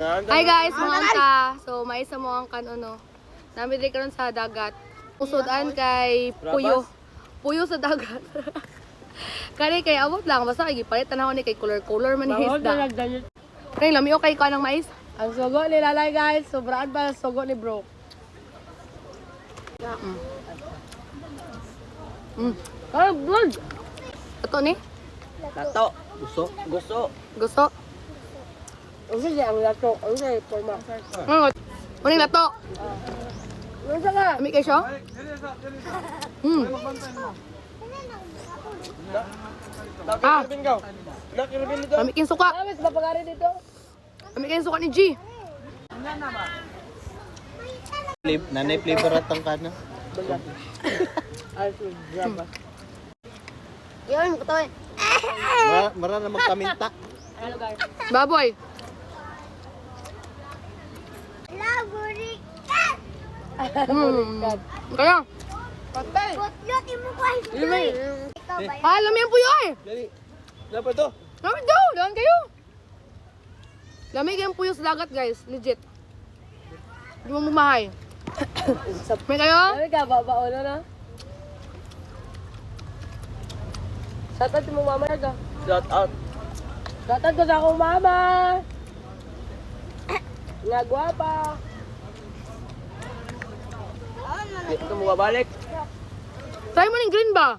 Hi guys, mga ka. So, may isa mo ang kanono. Namidri karon sa dagat. Usudan kay puyo. Puyo sa dagat. Kani kay abot lang basta kay gipalit tanaw ni kay color man ni isda. Kay lami okay ka ng mais. Ang sugo ni Lalay guys, sobraan pa ang sugo ni bro. Ay, blood! Ito ni? Tato. Gusto. Gusto. Gusto? Ang siya ang lato, ang siya forma. Uning lato. Ano siya ka? Ami kay siya? Ah, ami kin suka. Amis ba pagari dito? Ami kin suka ni G. Nanay flavor at ang kana. Ay, drama. Yan, kutoy. Mara na magkaminta. Baboy. Kaya? Patay! Limay. Ah, lami ang puyo eh. Dali. Dapat to. Lami daw, dahan kayo. Lami kayong puyo sa dagat guys, legit. Hindi mo mumahay. May kayo? Sabi ka, babaon na. Shoutout mo mama ka. Shout out. Shoutout ko sa akong mama. Nga gwapa. Ito mo babalik. Try mo ng green ba?